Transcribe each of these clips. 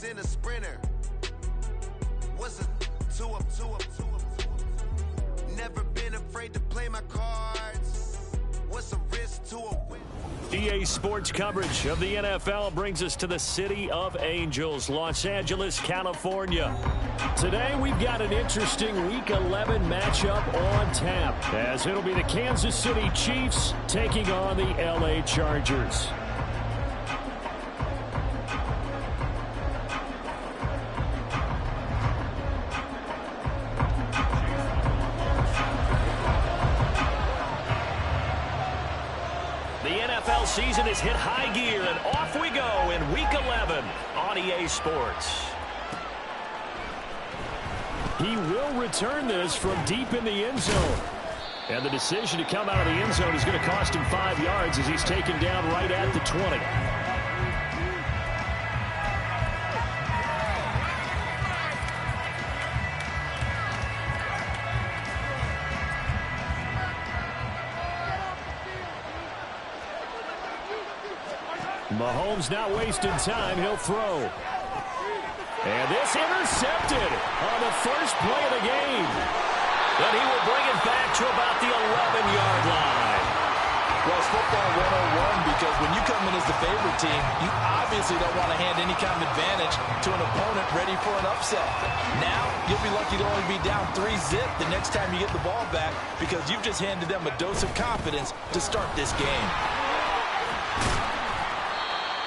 race in a sprinter. What's a two up? Never been afraid to play my cards. What's a risk to a win? EA Sports coverage of the NFL brings us to the City of Angels, Los Angeles, California. Today we've got an interesting Week 11 matchup on tap, as it'll be the Kansas City Chiefs taking on the LA Chargers. Season is hit high gear, and off we go in Week 11 on EA Sports. He will return this from deep in the end zone. And the decision to come out of the end zone is going to cost him 5 yards as he's taken down right at the 20. Mahomes not wasting time. He'll throw. And this intercepted on the first play of the game. And he will bring it back to about the 11-yard line. Well, it's football 101 because when you come in as the favorite team, you obviously don't want to hand any kind of advantage to an opponent ready for an upset. Now, you'll be lucky to only be down 3-zip the next time you get the ball back because you've just handed them a dose of confidence to start this game.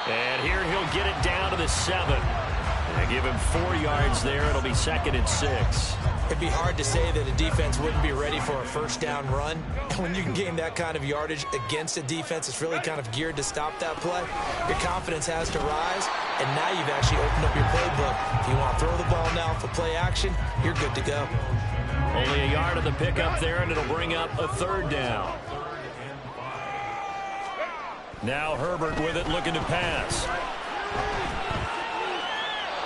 And here he'll get it down to the 7. And give him 4 yards there. It'll be 2nd and 6. It'd be hard to say that a defense wouldn't be ready for a first down run. When you can gain that kind of yardage against a defense that's really kind of geared to stop that play, your confidence has to rise, and now you've actually opened up your playbook. If you want to throw the ball now for play action, you're good to go. Only a yard of the pickup there, and it'll bring up a 3rd down. Now Herbert with it, looking to pass.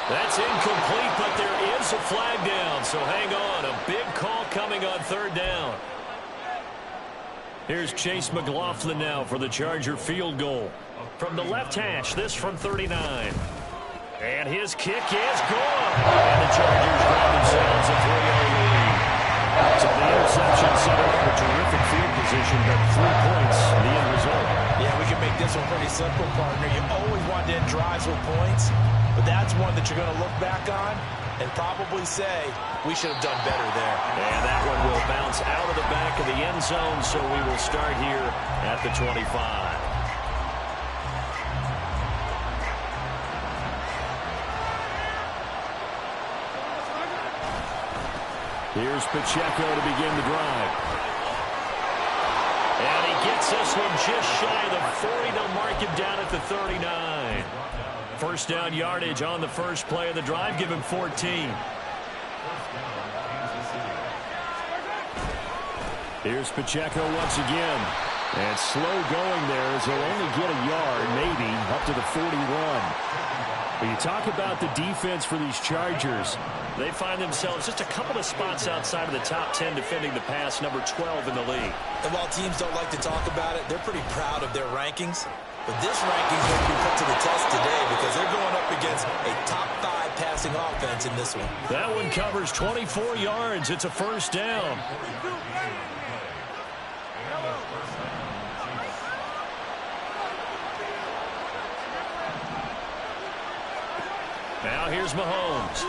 That's incomplete, but there is a flag down, so hang on. A big call coming on 3rd down. Here's Chase McLaughlin now for the Charger field goal. From the left hash, this from 39. And his kick is good. And the Chargers grab themselves a 3-0 lead. So the interception set up a terrific field position, but 3 points, the end result. Yeah, we can make this one pretty simple, partner. You always want to end drives with points, but that's one that you're going to look back on and probably say, we should have done better there. And that one will bounce out of the back of the end zone, so we will start here at the 25. Here's Pacheco to begin the drive. And he gets this one just shy of the 40. They'll mark him down at the 39. First down yardage on the first play of the drive. Give him 14. Here's Pacheco once again. And slow going there as he'll only get a yard, maybe, up to the 41. But you talk about the defense for these Chargers. They find themselves just a couple of spots outside of the top 10 defending the pass, number 12 in the league. And while teams don't like to talk about it, they're pretty proud of their rankings. But this ranking is going to be put to the test today because they're going up against a top 5 passing offense in this one. That one covers 24 yards. It's a first down. Now here's Mahomes.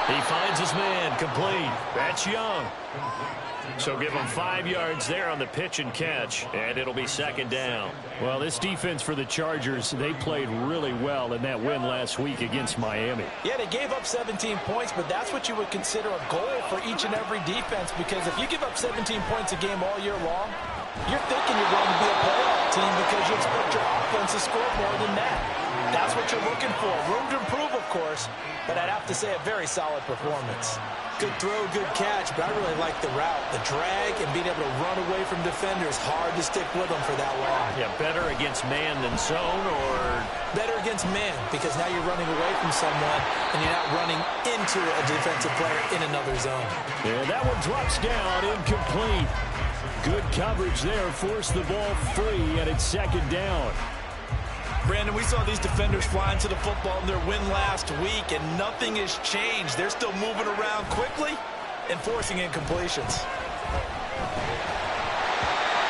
He finds his man, complete. That's Young. So give him 5 yards there on the pitch and catch, and it'll be 2nd down. Well, this defense for the Chargers, they played really well in that win last week against Miami. Yeah, they gave up 17 points, but that's what you would consider a goal for each and every defense, because if you give up 17 points a game all year long, you're thinking you're going to be a playoff team because you expect your offense to score more than that. That's what you're looking for. Room to improve, of course, but I'd have to say a very solid performance. Good throw, good catch, but I really like the route. The drag and being able to run away from defenders, hard to stick with them for that long. Yeah, better against man than zone, or? Better against man, because now you're running away from someone and you're not running into a defensive player in another zone. Yeah, that one drops down, incomplete. Good coverage there, forced the ball free, and it's 2nd down. Brandon, we saw these defenders fly into the football in their win last week, and nothing has changed. They're still moving around quickly and forcing incompletions.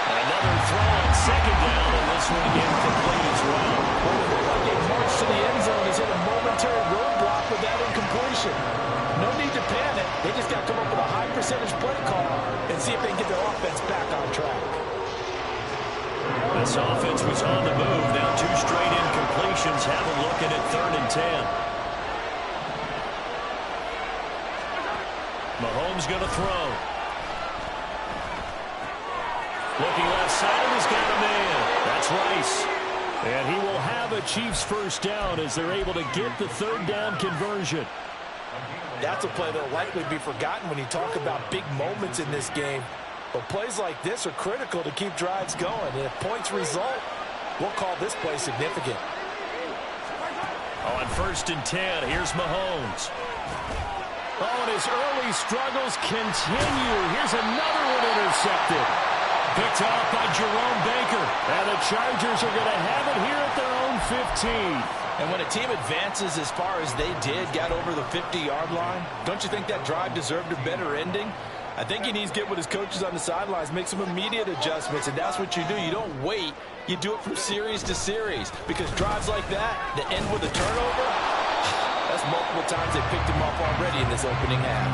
Another throw on second down, and this one incomplete as well. Well, it looked like a march to the end zone has hit a momentary roadblock with that incompletion. No need to panic. They just got to come up with a high percentage play call and see if they can get their offense back on track. This offense was on the move. Now 2 straight incompletions. Have them looking at 3rd and 10. Mahomes going to throw. Looking left side, and he's got a man. That's Rice. And he will have a Chiefs first down as they're able to get the 3rd down conversion. That's a play that will likely be forgotten when you talk about big moments in this game. But plays like this are critical to keep drives going. And if points result, we'll call this play significant. On 1st and 10, here's Mahomes. Oh, and his early struggles continue. Here's another one intercepted. Picked off by Jerome Baker. And the Chargers are going to have it here at their own 15. And when a team advances as far as they did, got over the 50-yard line, don't you think that drive deserved a better ending? I think he needs to get with his coaches on the sidelines, make some immediate adjustments, and that's what you do. You don't wait. You do it from series to series, because drives like that end with a turnover, that's multiple times they picked him up already in this opening half.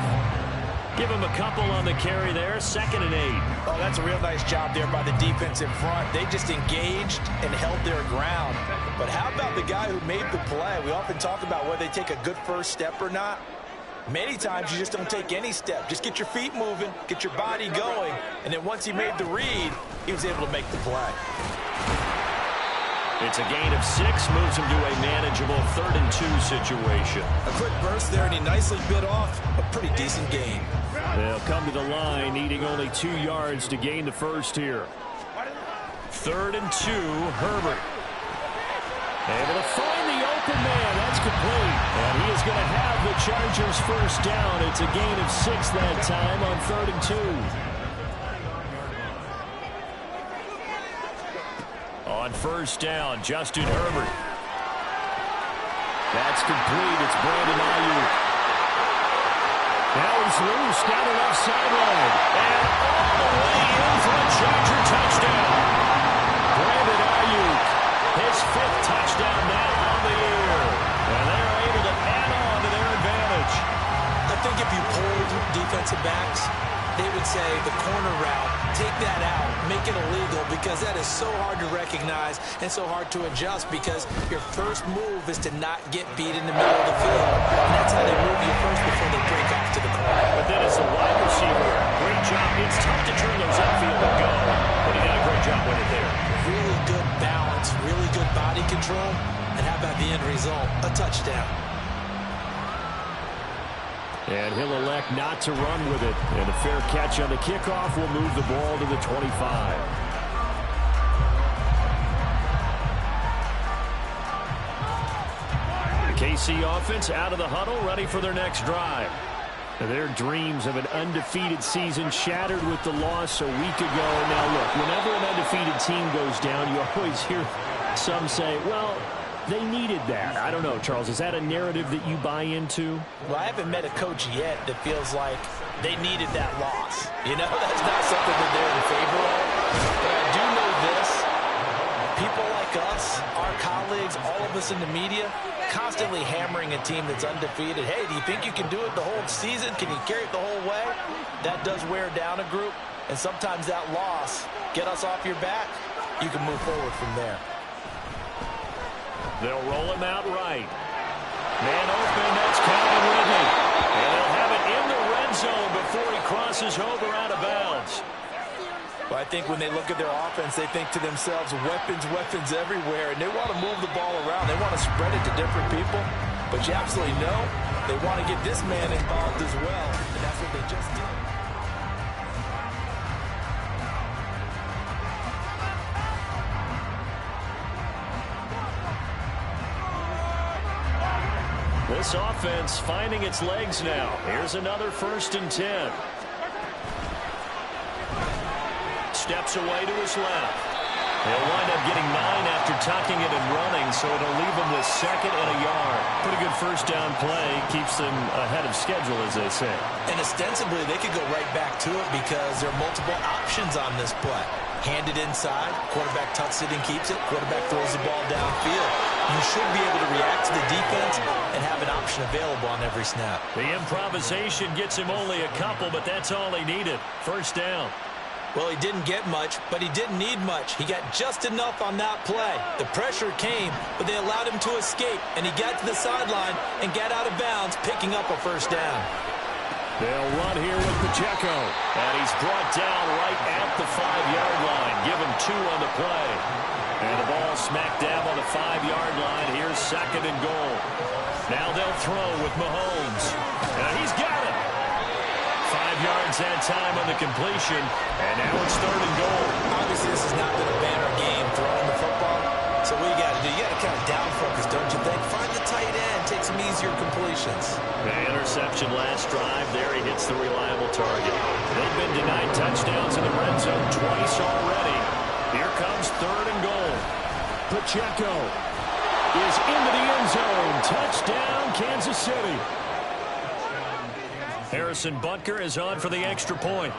Give him a couple on the carry there. 2nd and 8. Oh, that's a real nice job there by the defense in front. They just engaged and held their ground. But how about the guy who made the play? We often talk about whether they take a good first step or not. Many times you just don't take any step. Just get your feet moving, get your body going, and then once he made the read, he was able to make the play. It's a gain of 6, moves him to a manageable 3rd and 2 situation. A quick burst there, and he nicely bit off a pretty decent gain. They'll come to the line, needing only 2 yards to gain the first here. 3rd and 2, Herbert. Able to find the open man. That's complete. And he is going to have the Chargers first down. It's a gain of 6 that time on 3rd and 2. On first down, Justin Herbert. That's complete. It's Brandon Ayuk. Now he's loose down the left sideline. And all the way in for a Charger touchdown. Brandon Ayuk, his 5th touchdown now on the year. And they're able to add on to their advantage. I think if you pulled defensive backs, they would say the corner route, take that out, make it illegal, because that is so hard to recognize and so hard to adjust, because your first move is to not get beat in the middle of the field. And that's how they move you first before they break off to the corner. But then as the wide receiver, great job. It's tough to turn those upfield and go, but he did a great job with it there. Really good balance, really good body control, and how about the end result? A touchdown. And he'll elect not to run with it. And a fair catch on the kickoff will move the ball to the 25. The KC offense out of the huddle, ready for their next drive. And their dreams of an undefeated season shattered with the loss a week ago. Now look, whenever an undefeated team goes down, you always hear some say, well, they needed that. I don't know, Charles. Is that a narrative that you buy into? Well, I haven't met a coach yet that feels like they needed that loss. You know, that's not something that they're in favor of. But I do know this. People like us, our colleagues, all of us in the media, constantly hammering a team that's undefeated. Hey, do you think you can do it the whole season? Can you carry it the whole way? That does wear down a group. And sometimes that loss, get us off your back, you can move forward from there. They'll roll him out right. Man open, that's Calvin Ridley. And they'll have it in the red zone before he crosses over out of bounds. Well, I think when they look at their offense, they think to themselves, weapons, weapons everywhere. And they want to move the ball around. They want to spread it to different people. But you absolutely know they want to get this man involved as well. And that's what they just did. This offense finding its legs now. Here's another 1st and 10. Steps away to his left. They'll wind up getting 9 after tucking it and running, so it'll leave them with 2nd and a yard. Pretty good first down play. Keeps them ahead of schedule, as they say. And ostensibly, they could go right back to it because there are multiple options on this play. Hand it inside, quarterback tucks it and keeps it, quarterback throws the ball downfield. You should be able to react to the defense and have an option available on every snap. The improvisation gets him only a couple, but that's all he needed. First down. Well, he didn't get much, but he didn't need much. He got just enough on that play. The pressure came, but they allowed him to escape, and he got to the sideline and got out of bounds, picking up a first down. They'll run here with Pacheco, and he's brought down right at the 5-yard line. Give him 2 on the play. And the ball smack dab on the 5-yard line. Here's 2nd and goal. Now they'll throw with Mahomes. And he's got it. 5 yards that time on the completion, and now it's 3rd and goal. Obviously, this has not been a banner game throwing the football. So what you got to do, you got to kind of down focus, don't you think? Find the tight end, take some easier completions. The interception last drive. There he hits the reliable target. They've been denied touchdowns in the red zone twice already. Here comes 3rd and goal. Pacheco is into the end zone. Touchdown, Kansas City. Harrison Butker is on for the extra point.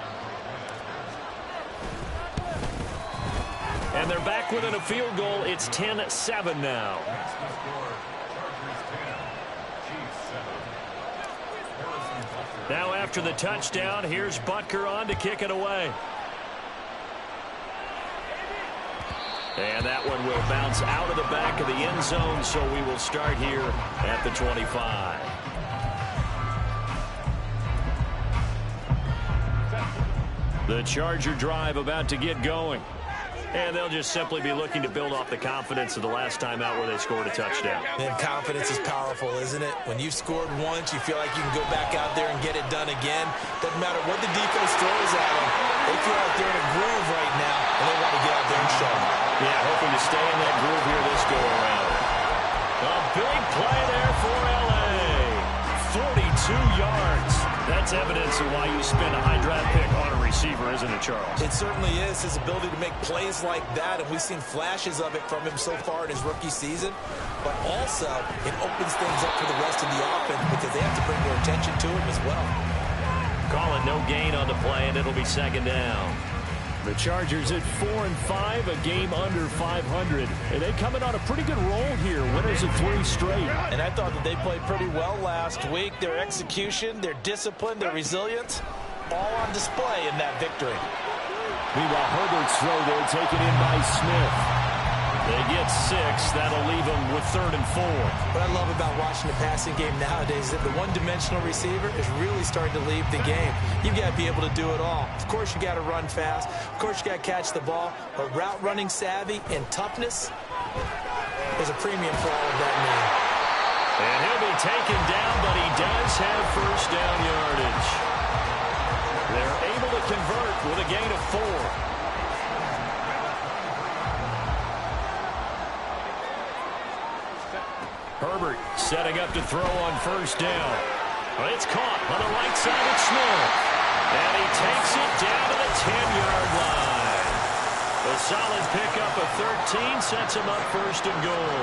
And they're back within a field goal. It's 10-7 now. Now after the touchdown, here's Butker on to kick it away. And that one will bounce out of the back of the end zone, so we will start here at the 25. The Charger drive about to get going. And they'll just simply be looking to build off the confidence of the last time out where they scored a touchdown. And confidence is powerful, isn't it? When you've scored once, you feel like you can go back out there and get it done again. Doesn't matter what the defense throws at them. They feel like they're in a groove right now, and they want to get out there and show them. Yeah, hoping to stay in that groove here this go-around. A big play there for L.A. 42 yards. That's evidence of why you spend a high draft pick on a receiver, isn't it, Charles? It certainly is. His ability to make plays like that, and we've seen flashes of it from him so far in his rookie season. But also, it opens things up for the rest of the offense because they have to bring their attention to him as well. Call it no gain on the play, and it'll be 2nd down. The Chargers at 4-5, a game under 500. And they coming on a pretty good roll here. Winners of 3 straight. And I thought that they played pretty well last week. Their execution, their discipline, their resilience, all on display in that victory. Meanwhile, Herbert's throw there taken in by Smith. They get 6. That'll leave them with 3rd and 4. What I love about watching the passing game nowadays is that the one-dimensional receiver is really starting to leave the game. You've got to be able to do it all. Of course, you got to run fast. Of course, you got to catch the ball. But route running savvy and toughness is a premium for all of that now. And he'll be taken down, but he does have first down yardage. They're able to convert with a gain of 4. Herbert setting up to throw on first down. It's caught on the right side of Smith. And he takes it down to the 10-yard line. A solid pickup of 13 sets him up 1st and goal.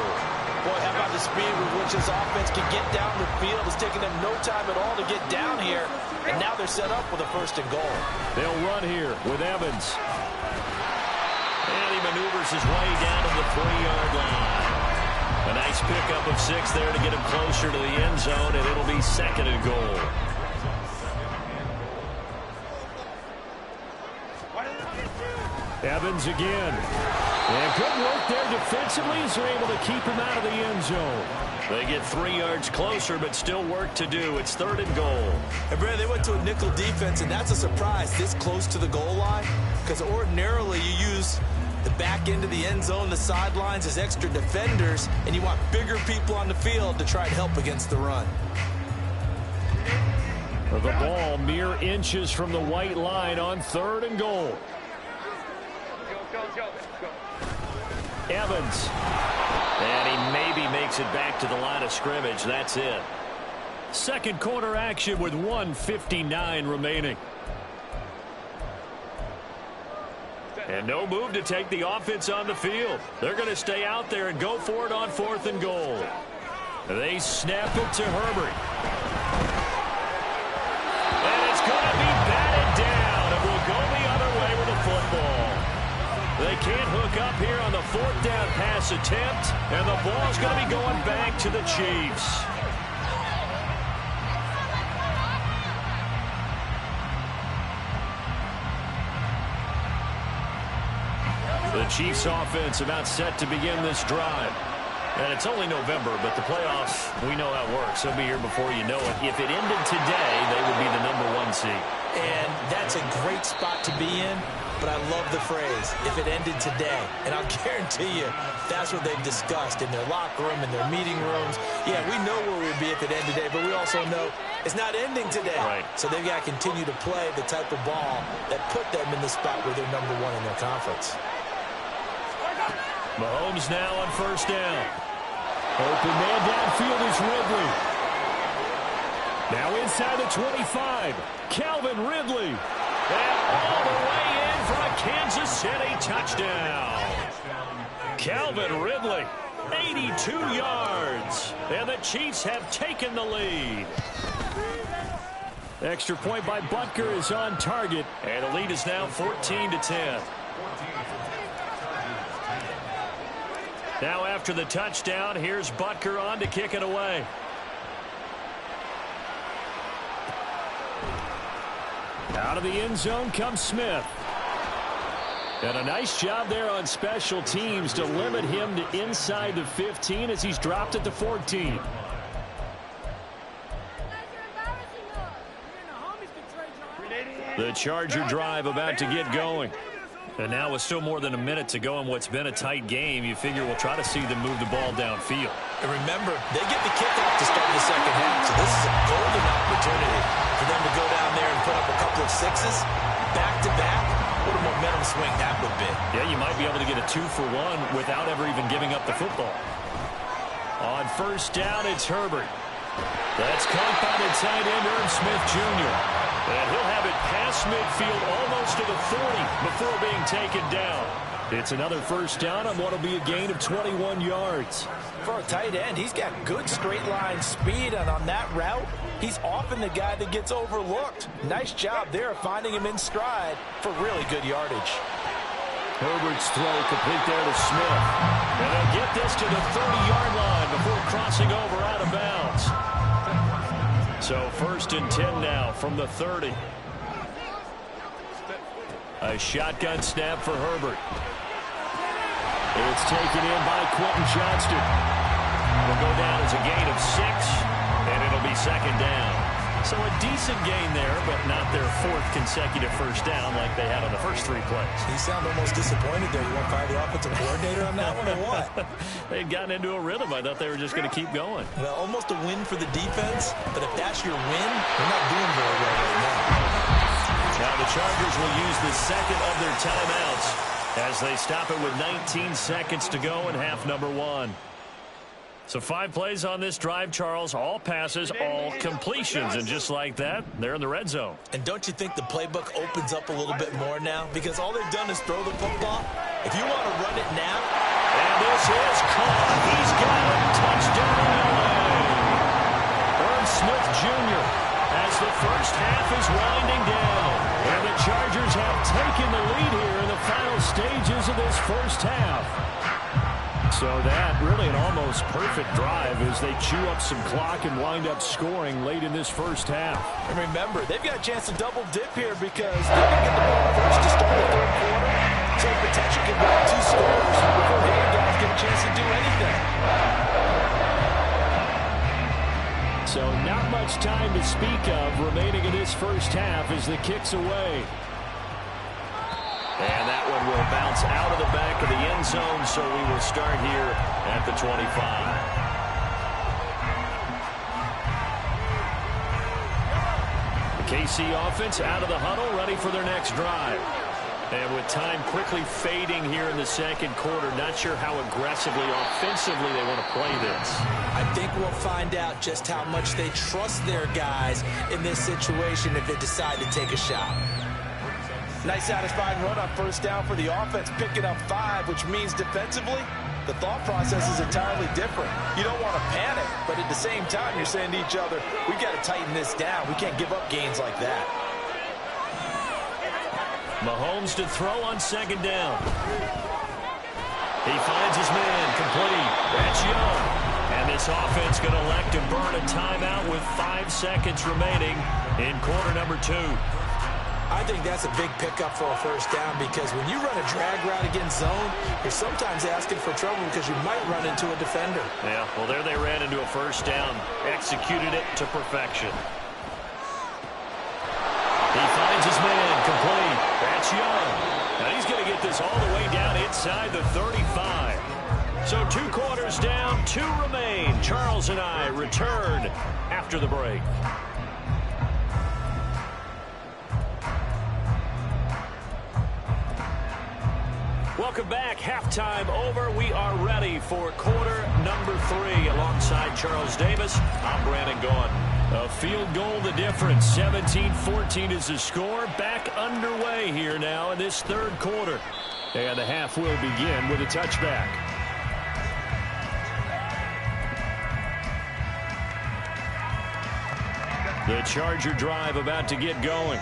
Boy, how about the speed with which this offense can get down the field? It's taking them no time at all to get down here. And now they're set up with a 1st and goal. They'll run here with Evans. And he maneuvers his way down to the 3-yard line. A nice pickup of 6 there to get him closer to the end zone, and it'll be 2nd and goal. Evans again. And good work there defensively as they're able to keep him out of the end zone. They get 3 yards closer, but still work to do. It's 3rd and goal. And Brad, they went to a nickel defense, and that's a surprise this close to the goal line, because ordinarily you use the back end of the end zone, the sidelines as extra defenders, and you want bigger people on the field to try to help against the run. The ball mere inches from the white line on 3rd and goal. Evans. And he maybe makes it back to the line of scrimmage. That's it. 2nd quarter action with 1:59 remaining. And no move to take the offense on the field. They're going to stay out there and go for it on 4th and goal. They snap it to Herbert. And it's going to be batted down. It will go the other way with the football. They can't hook up here on the 4th down pass attempt. And the ball's going to be going back to the Chiefs. The Chiefs offense about set to begin this drive. And it's only November, but the playoffs, we know how it works. They'll be here before you know it. If it ended today, they would be the #1 seed. And that's a great spot to be in, but I love the phrase, if it ended today. And I'll guarantee you, that's what they've discussed in their locker room, in their meeting rooms. Yeah, we know where we'd be if it ended today, but we also know it's not ending today. Right. So they've got to continue to play the type of ball that put them in the spot where they're #1 in their conference. Mahomes now on 1st down. Open man downfield is Ridley. Now inside the 25. Calvin Ridley. And all the way in for a Kansas City touchdown. Calvin Ridley, 82 yards. And the Chiefs have taken the lead. Extra point by Butker is on target. And the lead is now 14-10. Now after the touchdown, here's Butker on to kick it away. Out of the end zone comes Smith. And a nice job there on special teams to limit him to inside the 15 as he's dropped at the 14. The Charger drive about to get going. And now with still more than a minute to go in what's been a tight game, you figure we'll try to see them move the ball downfield. And remember, they get the kickoff to start the second half, so this is a golden opportunity for them to go down there and put up a couple of sixes, back-to-back. What a momentum swing that would be. Yeah, you might be able to get a 2-for-1 without ever even giving up the football. On 1st down, it's Herbert. That's caught by the tight end, Irv Smith Jr. And he'll have it past midfield almost to the 40 before being taken down. It's another 1st down on what will be a gain of 21 yards. For a tight end, he's got good straight line speed, and on that route, he's often the guy that gets overlooked. Nice job there of finding him in stride for really good yardage. Herbert's throw complete there to Smith. And they'll get this to the 30-yard line before crossing over out of bounds. So 1st and 10 now from the 30. A shotgun snap for Herbert. It's taken in by Quentin Johnston. Will go down as a gain of 6, and it'll be 2nd down. So a decent gain there, but not their 4th consecutive 1st down like they had on the first 3 plays. You sound almost disappointed there. You want to fire the offensive coordinator on that one or what? They'd gotten into a rhythm. I thought they were just going to keep going. Well, almost a win for the defense, but if that's your win, they're not doing very well right now. Now the Chargers will use the 2nd of their timeouts as they stop it with 19 seconds to go in half number 1. So 5 plays on this drive, Charles. All passes, all completions. And just like that, they're in the red zone. And don't you think the playbook opens up a little bit more now? Because all they've done is throw the football. If you want to run it now. And this is caught. He's got it. Touchdown. Irv Smith Jr. as the first half is winding down. And the Chargers have taken the lead here in the final stages of this first half. So that really an almost perfect drive as they chew up some clock and wind up scoring late in this first half. And remember, they've got a chance to double dip here because they're going to get the ball first to start the 3rd quarter. So the potential could go 2 scores before the other guys get a chance to do anything. So not much time to speak of remaining in this first half as the kick's away. And that one will bounce out of the back of the end zone, so we will start here at the 25. The KC offense out of the huddle, ready for their next drive. And with time quickly fading here in the 2nd quarter, not sure how aggressively, offensively they want to play this. I think we'll find out just how much they trust their guys in this situation if they decide to take a shot. Nice satisfying run on first down for the offense, picking up 5, which means defensively, the thought process is entirely different. You don't want to panic, but at the same time, you're saying to each other, we've got to tighten this down. We can't give up gains like that. Mahomes to throw on second down. He finds his man, complete. That's Young. And this offense going to elect to burn a timeout with 5 seconds remaining in quarter number 2. I think that's a big pickup for a first down because when you run a drag route against zone, you're sometimes asking for trouble because you might run into a defender. Yeah, well, there they ran into a first down. Executed it to perfection. He finds his man, complete. That's Young. Now he's going to get this all the way down inside the 35. So 2 quarters down, 2 remain. Charles and I return after the break. Welcome back. Halftime over. We are ready for quarter number 3. Alongside Charles Davis, I'm Brandon Gaughan. A field goal the difference. 17-14 is the score. Back underway here now in this third quarter. And the half will begin with a touchback. The Charger drive about to get going.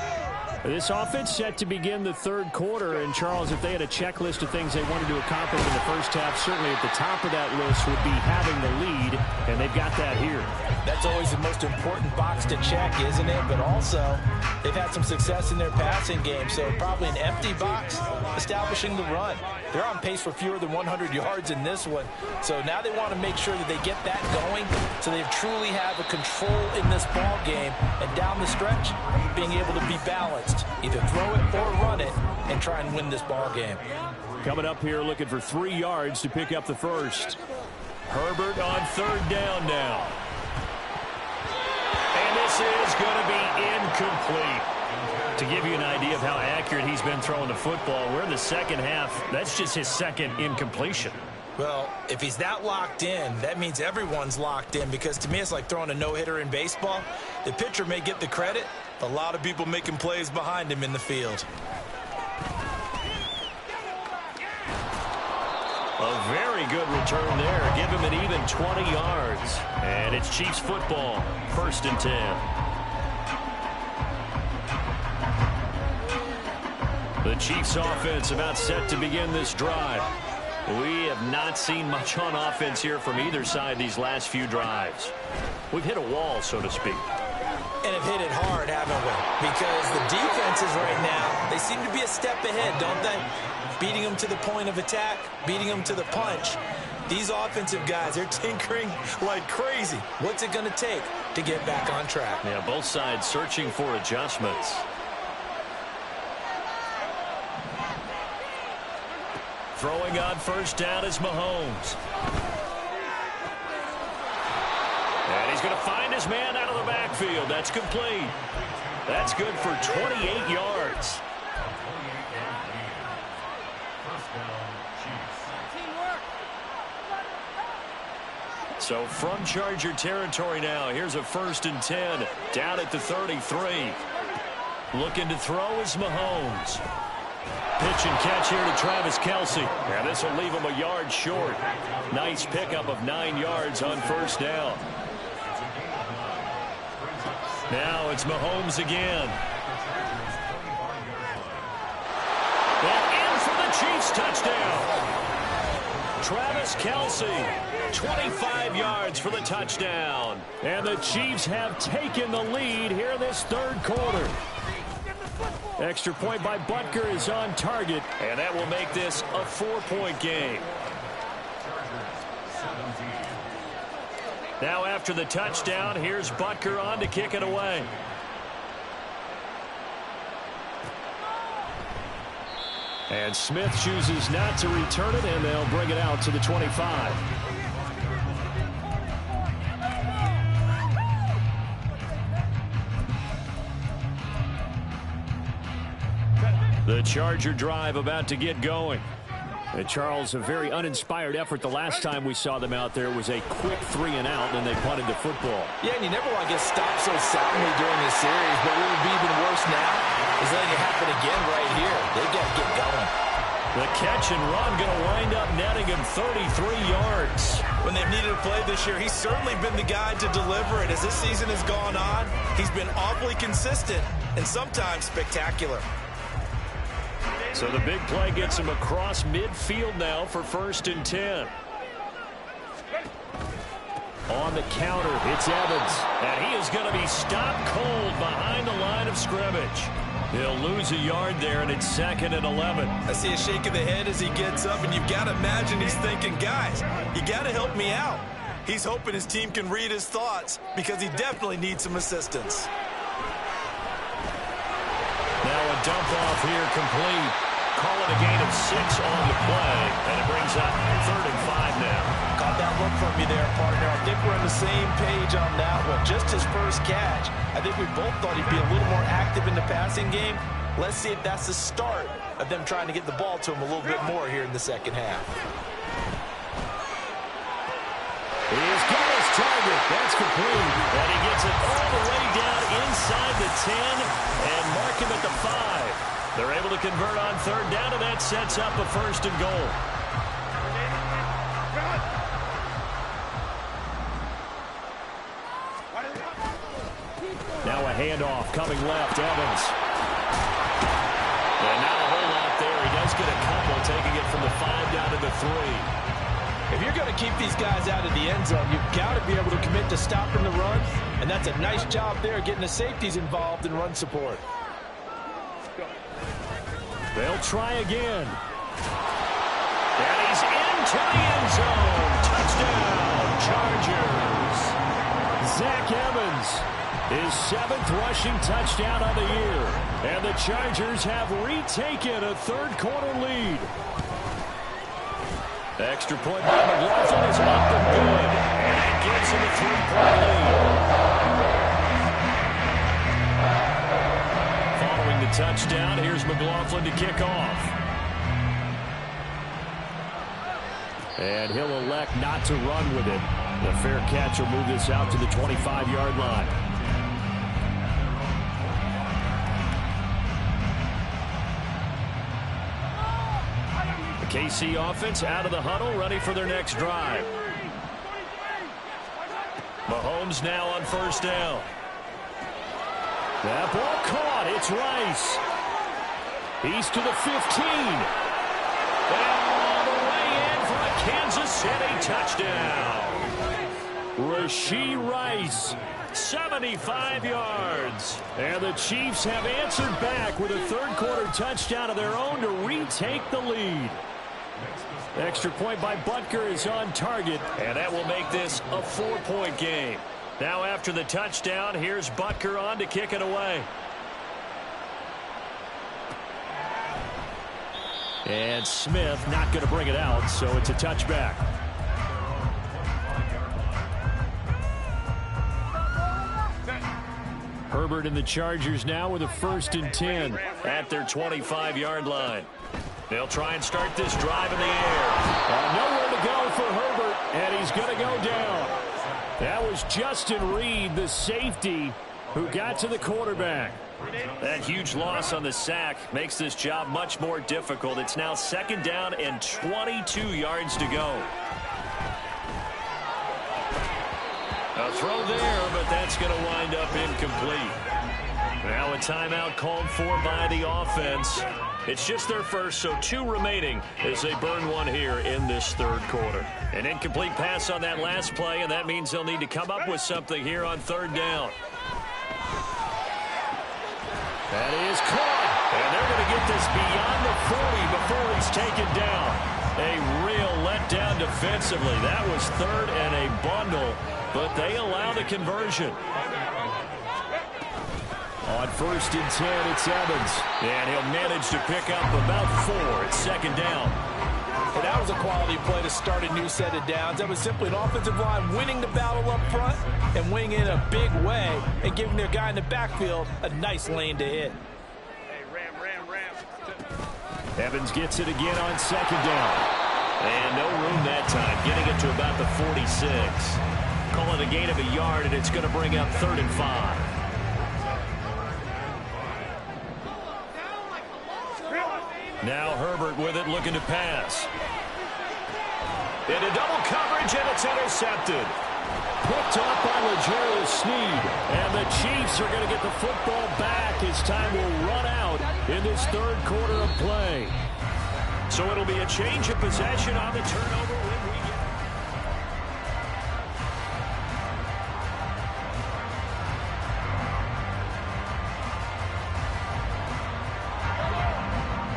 This offense set to begin the third quarter. And, Charles, if they had a checklist of things they wanted to accomplish in the first half, certainly at the top of that list would be having the lead, and they've got that here. That's always the most important box to check, isn't it? But also, they've had some success in their passing game, so probably an empty box establishing the run. They're on pace for fewer than 100 yards in this one, so now they want to make sure that they get that going so they truly have a control in this ball game, and down the stretch, being able to be balanced. Either throw it or run it and try and win this ball game. Coming up here looking for 3 yards to pick up the first. Herbert on third down now. And this is going to be incomplete. To give you an idea of how accurate he's been throwing the football, we're in the second half. That's just his second incompletion. Well, if he's that locked in, that means everyone's locked in, because to me it's like throwing a no-hitter in baseball. The pitcher may get the credit, a lot of people making plays behind him in the field. A very good return there. Give him an even 20 yards. And it's Chiefs football, 1st and 10. The Chiefs offense about set to begin this drive. We have not seen much on offense here from either side these last few drives. We've hit a wall, so to speak. And have hit it hard, haven't we? Because the defenses right now, they seem to be a step ahead, don't they? Beating them to the point of attack, beating them to the punch. These offensive guys, they're tinkering like crazy. What's it going to take to get back on track? Yeah, both sides searching for adjustments. Throwing on first down is Mahomes. And he's going to find his man out of the backfield. That's complete. That's good for 28 yards. So from Charger territory now, here's a 1st and 10 down at the 33. Looking to throw is Mahomes. Pitch and catch here to Travis Kelce. And this will leave him a yard short. Nice pickup of 9 yards on first down. Now it's Mahomes again. And in for the Chiefs touchdown. Travis Kelce, 25 yards for the touchdown. And the Chiefs have taken the lead here this third quarter. Extra point by Butker is on target, and that will make this a 4-point game. Now after the touchdown, here's Butker on to kick it away. And Smith chooses not to return it, and they'll bring it out to the 25. The Charger drive about to get going. Charles, a very uninspired effort the last time we saw them out there. It was a quick 3-and-out, and they punted the football. Yeah, and you never want to get stopped so soundly during this series, but what would be even worse now is letting it happen again right here. They've got to get going. The catch and run going to wind up netting him 33 yards. When they've needed a play this year, he's certainly been the guy to deliver it. As this season has gone on, he's been awfully consistent and sometimes spectacular. So the big play gets him across midfield now for 1st and 10. On the counter, it's Evans. And he is going to be stopped cold behind the line of scrimmage. He'll lose a yard there, and it's 2nd and 11. I see a shake of the head as he gets up, and you've got to imagine he's thinking, guys, you got to help me out. He's hoping his team can read his thoughts because he definitely needs some assistance. Now a dump off here complete. Call it a gain of 6 on the play, and it brings up 3rd and 5 now. Got that look from you there, partner. I think we're on the same page on that one. Just his first catch. I think we both thought he'd be a little more active in the passing game. Let's see if that's the start of them trying to get the ball to him a little bit more here in the second half. He's got his target. That's complete. And he gets it all the way down inside the 10 and mark him at the 5. They're able to convert on 3rd down, and that sets up a 1st and goal. Now a handoff coming left, Evans. And now a whole lot there. He does get a couple, taking it from the 5 down to the 3. If you're going to keep these guys out of the end zone, you've got to be able to commit to stopping the run, and that's a nice job there getting the safeties involved in run support. They'll try again. And he's into the end zone. Touchdown, Chargers. Zach Evans, his 7th rushing touchdown of the year. And the Chargers have retaken a 3rd quarter lead. Extra point by McLaughlin is up and good. And it gives him a 3-point lead. Following the touchdown, here's McLaughlin to kick off. And he'll elect not to run with it. The fair catch will move this out to the 25-yard line. The KC offense out of the huddle, ready for their next drive. Mahomes now on 1st down. That ball caught. It's Rice. He's to the 15. And all the way in for a Kansas City touchdown. Rashee Rice, 75 yards. And the Chiefs have answered back with a 3rd quarter touchdown of their own to retake the lead. Extra point by Butker is on target, and that will make this a 4-point game. Now after the touchdown, here's Butker on to kick it away. And Smith not going to bring it out, so it's a touchback. Herbert and the Chargers now with a 1st and 10 at their 25-yard line. They'll try and start this drive in the air. Nowhere to go for Herbert, and he's going to go down. That was Justin Reed, the safety, who got to the quarterback. That huge loss on the sack makes this job much more difficult. It's now 2nd down and 22 yards to go. A throw there, but that's going to wind up incomplete. Now a timeout called for by the offense. It's just their first, so 2 remaining as they burn one here in this 3rd quarter. An incomplete pass on that last play, and that means they'll need to come up with something here on 3rd down. That is caught, and they're going to get this beyond the 40 before he's taken down. A real letdown defensively. That was 3rd and a bundle, but they allow the conversion. On 1st and 10, it's Evans. And he'll manage to pick up about 4 at 2nd down. Well, that was a quality play to start a new set of downs. That was simply an offensive line winning the battle up front and winning in a big way and giving their guy in the backfield a nice lane to hit. And Evans gets it again on second down. And no room that time, getting it to about the 46. Call it a gain of a yard, and it's going to bring up 3rd and 5. Now Herbert with it, looking to pass. Into double coverage, and it's intercepted. Picked up by L'Jarius Sneed. And the Chiefs are going to get the football back as time will run out in this third quarter of play. So it'll be a change of possession on the turnover when we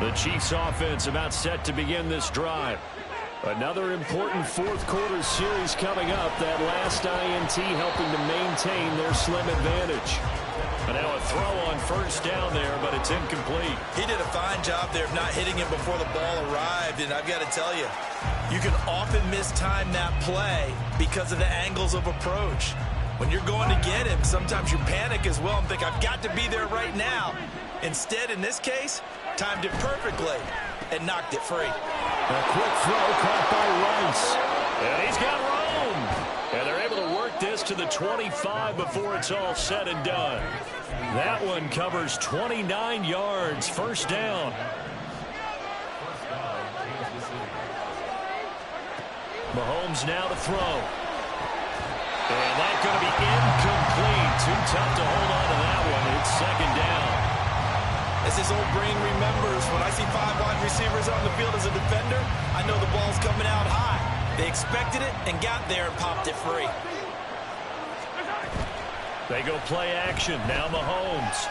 get. The Chiefs offense about set to begin this drive. Another important fourth quarter series coming up. That last INT helping to maintain their slim advantage. And now a throw on first down there, but it's incomplete. He did a fine job there of not hitting him before the ball arrived. And I've got to tell you, you can often mistime that play because of the angles of approach. When you're going to get him, sometimes you panic as well and think, I've got to be there right now. Instead, in this case, timed it perfectly and knocked it free. A quick throw caught by Rice. And he's got room. And they're able to work this to the 25 before it's all said and done. That one covers 29 yards. First down. Mahomes now to throw. And that's going to be incomplete. Too tough to hold on to that one. It's second down. As his old brain remembers, when I see 5 wide receivers on the field as a defender, I know the ball's coming out high. They expected it and got there and popped it free. They go play action. Now Mahomes.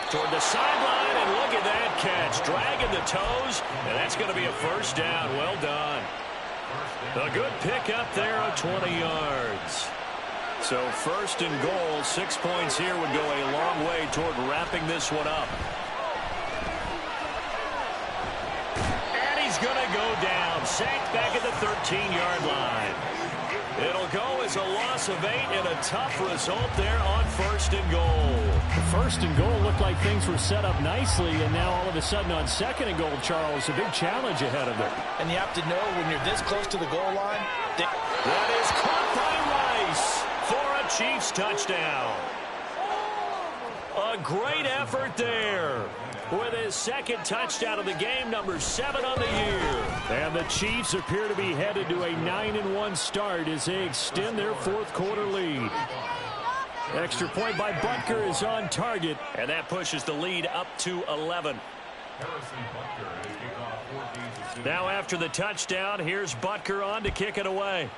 Toward the sideline, and look at that catch. Dragging the toes, and that's going to be a first down. Well done. A good pickup there of 20 yards. So first and goal, 6 points here would go a long way toward wrapping this one up. And he's going to go down. Sacked back at the 13-yard line. It'll go as a loss of 8 and a tough result there on first and goal. First and goal looked like things were set up nicely, and now all of a sudden on second and goal, Charles, a big challenge ahead of them. And you have to know when you're this close to the goal line. That is caught by Rice for a Chiefs touchdown. A great effort there with his second touchdown of the game, number 7 on the year. And the Chiefs appear to be headed to a 9-1 start as they extend their fourth quarter lead. Extra point by Butker is on target, and that pushes the lead up to 11. Now after the touchdown, here's Butker on to kick it away.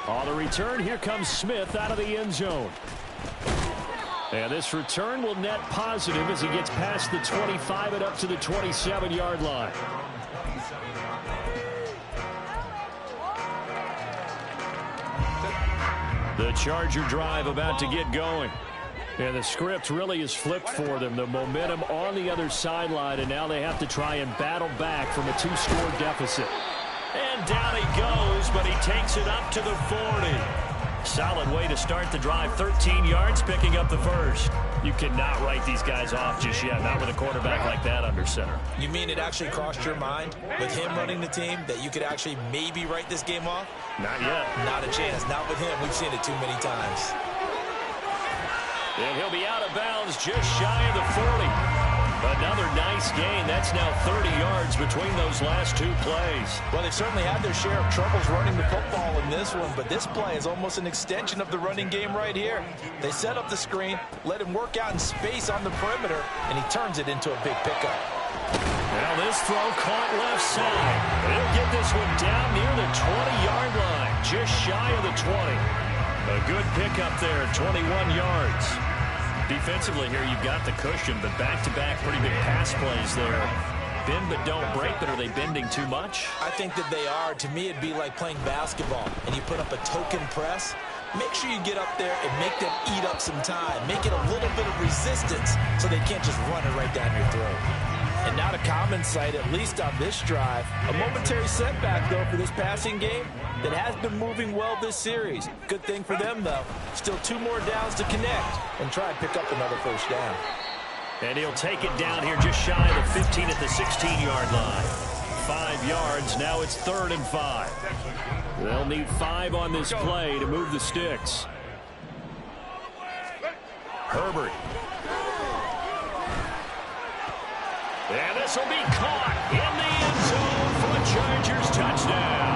On the return, here comes Smith out of the end zone. And this return will net positive as he gets past the 25 and up to the 27-yard line. The Charger drive about to get going. And the script really is flipped for them. The momentum on the other sideline, and now they have to try and battle back from a 2-score deficit. And down he goes, but he takes it up to the 40. Solid way to start the drive. 13 yards, picking up the first. You cannot write these guys off just yet, not with a quarterback like that under center. You mean it actually crossed your mind with him running the team that you could actually maybe write this game off? Not yet. Not a chance. Not with him. We've seen it too many times. And he'll be out of bounds just shy of the 40. Another nice gain. That's now 30 yards between those last 2 plays. Well, they've certainly had their share of troubles running the football in this one, but this play is almost an extension of the running game right here. They set up the screen, let him work out in space on the perimeter, and he turns it into a big pickup. Now this throw caught left side. He'll get this one down near the 20-yard line, just shy of the 20. A good pickup there, 21 yards. Defensively here, you've got the cushion, but back-to-back pretty big pass plays there. Bend but don't break, but are they bending too much? I think that they are. To me, it'd be like playing basketball, and you put up a token press. Make sure you get up there and make them eat up some time. Make it a little bit of resistance so they can't just run it right down your throat. And not a common sight, at least on this drive. A momentary setback, though, for this passing game that has been moving well this series. Good thing for them, though. Still 2 more downs to connect and try and pick up another first down. And he'll take it down here just shy of the 15 at the 16-yard line. 5 yards. Now it's 3rd and 5. They'll need 5 on this play to move the sticks. Herbert. And this will be caught in the end zone for a Chargers touchdown.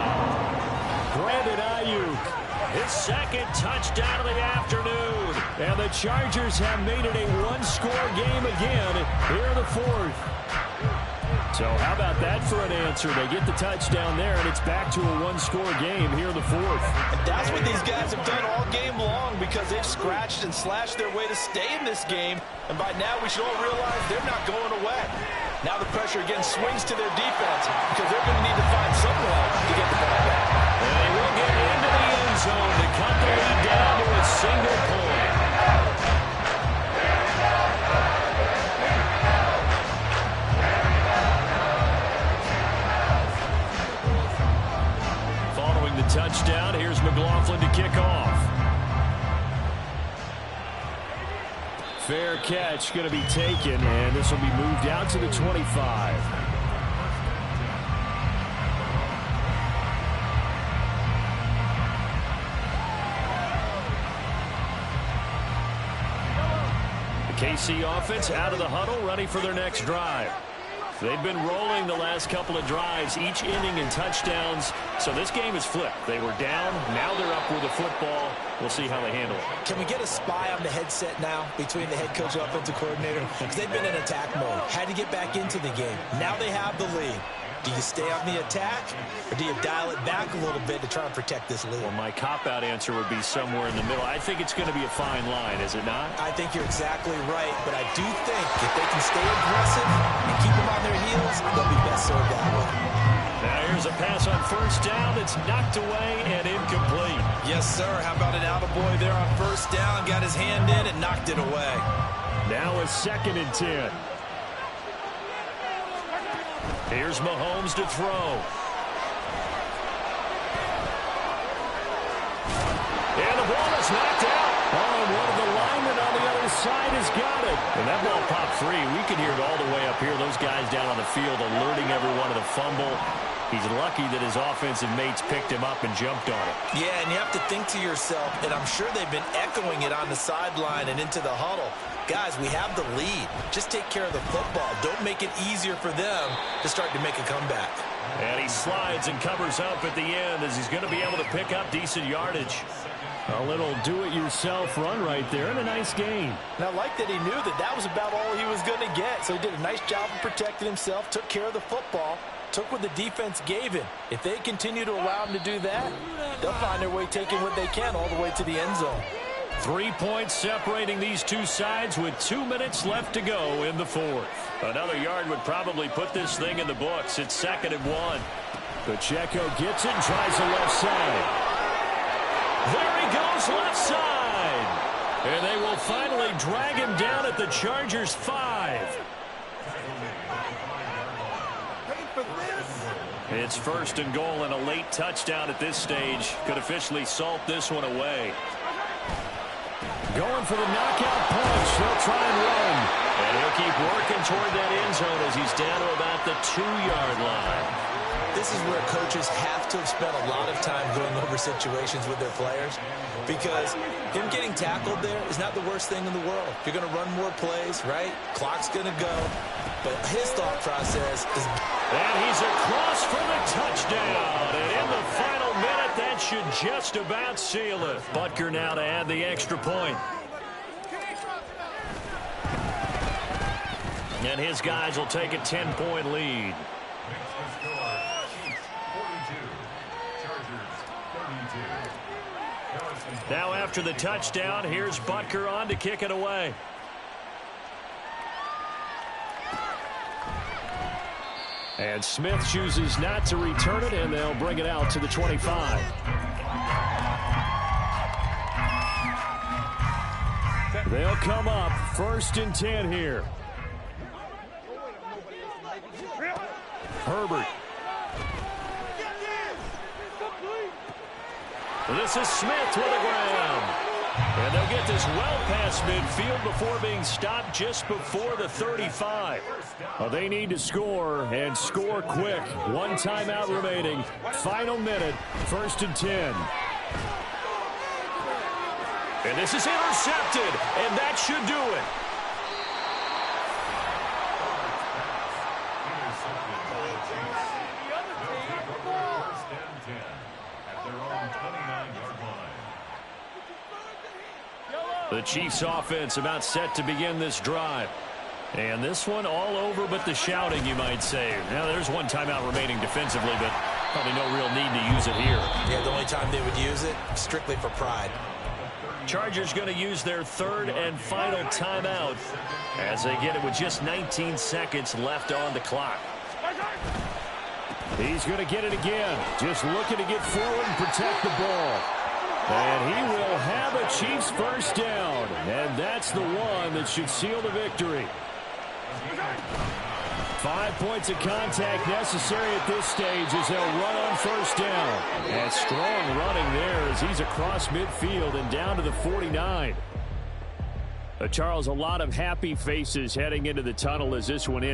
Brandon Ayuk, His 2nd touchdown of the afternoon. and the Chargers have made it a 1-score game again here in the 4th. So how about that for an answer? They get the touchdown there, and it's back to a 1-score game here in the 4th. And that's what these guys have done all game long because they've scratched and slashed their way to stay in this game. And by now, we should all realize they're not going away. Now the pressure again swings to their defense because they're going to need to find some way to get the ball back. And they will get into the end zone to cut the lead down to a single point. Following the touchdown, here's McLaughlin to kick off. Fair catch going to be taken, and this will be moved out to the 25. The KC offense out of the huddle, ready for their next drive. They've been rolling the last couple of drives, each inning in touchdowns. So this game is flipped. They were down. Now they're up with the football. We'll see how they handle it. Can we get a spy on the headset now between the head coach and offensive coordinator? Because they've been in attack mode. Had to get back into the game. Now they have the lead. Do you stay on the attack, or do you dial it back a little bit to try and protect this lead? Well, my cop-out answer would be somewhere in the middle. I think it's going to be a fine line, is it not? I think you're exactly right, but I do think if they can stay aggressive and keep them on their heels, they'll be best served that way. Now here's a pass on first down. It's knocked away and incomplete. Yes, sir. How about an attaboy there on first down? Got his hand in and knocked it away. Now a 2nd and 10. Here's Mahomes to throw. And the ball is knocked out. Oh, and one of the linemen on the other side has got it. And that ball popped free. We can hear it all the way up here. Those guys down on the field alerting everyone of the fumble. He's lucky that his offensive mates picked him up and jumped on it. Yeah, and you have to think to yourself, and I'm sure they've been echoing it on the sideline and into the huddle. Guys, we have the lead. Just take care of the football. Don't make it easier for them to start to make a comeback. And he slides and covers up at the end as he's going to be able to pick up decent yardage. A little do-it-yourself run right there and a nice gain. And I like that he knew that that was about all he was going to get. So he did a nice job of protecting himself, took care of the football, took what the defense gave him. If they continue to allow him to do that, they'll find their way taking what they can all the way to the end zone. 3 points separating these two sides with 2 minutes left to go in the 4th. Another yard would probably put this thing in the books. It's 2nd and 1. Pacheco gets it and tries the left side. There he goes left side. And they will finally drag him down at the Chargers 5. It's 1st and goal, and a late touchdown at this stage could officially salt this one away. Going for the knockout punch. They'll try and run. And he'll keep working toward that end zone as he's down to about the 2-yard line. This is where coaches have to have spent a lot of time going over situations with their players, because him getting tackled there is not the worst thing in the world. You're going to run more plays, right? Clock's going to go. But his thought process is... And he's across for the touchdown. And in the final minute, that should just about seal it. Butker now to add the extra point. And his guys will take a 10-point lead. Now after the touchdown, here's Butker on to kick it away. And Smith chooses not to return it, and they'll bring it out to the 25. They'll come up 1st and 10 here. Herbert. This is Smith with the ground. And they'll get this well past midfield before being stopped just before the 35. Well, they need to score, and score quick. One timeout remaining. Final minute, 1st and 10. And this is intercepted, and that should do it. The Chiefs offense about set to begin this drive. And this one all over but the shouting, you might say. Now, there's one timeout remaining defensively, but probably no real need to use it here. Yeah, the only time they would use it, strictly for pride. Chargers going to use their third and final timeout as they get it with just 19 seconds left on the clock. He's going to get it again. Just looking to get forward and protect the ball. And he will have a Chiefs first down. And that's the one that should seal the victory. 5 points of contact necessary at this stage as they'll run on first down. And strong running there as he's across midfield and down to the 49. Charles, a lot of happy faces heading into the tunnel as this one ends.